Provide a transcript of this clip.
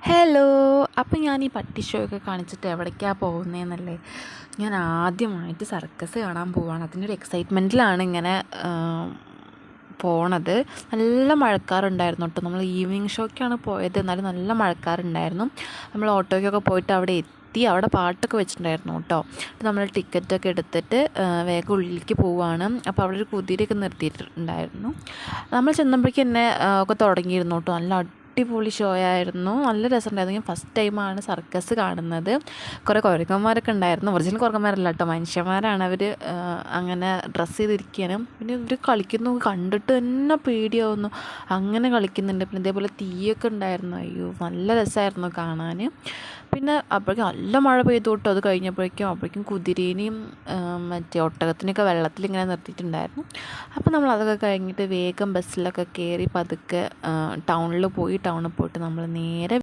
Hello. അപ്പം ഞാൻ ഈ പട്ടി ഷോ ഒക്കെ കാണിച്ചിട്ട് എവിടേക്കാണ് പോകുന്നതെന്നല്ലേ. ഞാൻ ആദ്യമായിട്ട് സർക്കസ് കാണാൻ പോവുകയാണ്. അതിൻ്റെ ഒരു എക്സൈറ്റ്മെൻറ്റിലാണ് ഇങ്ങനെ പോണത്. നല്ല മഴക്കാറുണ്ടായിരുന്നു കേട്ടോ. നമ്മൾ ഈവനിങ് ഷോയ്ക്കാണ് പോയത്, എന്നാലും നല്ല മഴക്കാറുണ്ടായിരുന്നു. നമ്മൾ ഓട്ടോയ്ക്കൊക്കെ പോയിട്ട് അവിടെ എത്തി. അവിടെ പാട്ടൊക്കെ വെച്ചിട്ടുണ്ടായിരുന്നു കേട്ടോ. നമ്മൾ ടിക്കറ്റൊക്കെ എടുത്തിട്ട് വേഗം ഉള്ളിലേക്ക് പോവുകയാണ്. അപ്പോൾ അവിടെ ഒരു കുതിരയൊക്കെ നിർത്തിയിട്ടുണ്ടായിരുന്നു. നമ്മൾ ചെന്നപ്പോഴേക്കും എന്നെ ഒക്കെ തുടങ്ങിയിരുന്നു കേട്ടോ. നല്ല അടിപൊളി ഷോ ആയിരുന്നു, നല്ല രസമുണ്ടായിരുന്നു. ഞാൻ ഫസ്റ്റ് ടൈമാണ് സർക്കസ് കാണുന്നത്. കുറേ കുരങ്ങന്മാരൊക്കെ ഉണ്ടായിരുന്നു. ഒറിജിനൽ കുരങ്ങന്മാരല്ല കേട്ടോ, മനുഷ്യന്മാരാണ് അവർ. അങ്ങനെ ഡ്രസ്സ് ചെയ്തിരിക്കാനും പിന്നെ ഇവർ കളിക്കുന്നു കണ്ടിട്ട് തന്നെ പേടിയാവുന്നു. അങ്ങനെ കളിക്കുന്നുണ്ട്. പിന്നെ ഇതേപോലെ തീയൊക്കെ ഉണ്ടായിരുന്നു. അയ്യോ നല്ല രസമായിരുന്നു കാണാൻ. പിന്നെ അപ്പോഴേക്കും നല്ല മഴ പെയ്തു കേട്ടോ. അത് അപ്പോഴേക്കും കുതിരേനെയും മറ്റേ ഒട്ടകത്തിനെയൊക്കെ വെള്ളത്തിലിങ്ങനെ നിർത്തിയിട്ടുണ്ടായിരുന്നു. അപ്പോൾ നമ്മൾ അതൊക്കെ കഴിഞ്ഞിട്ട് വേഗം ബസ്സിലൊക്കെ കയറി പതുക്കെ ടൗണിൽ പോയിട്ട് നമ്മൾ നേരെ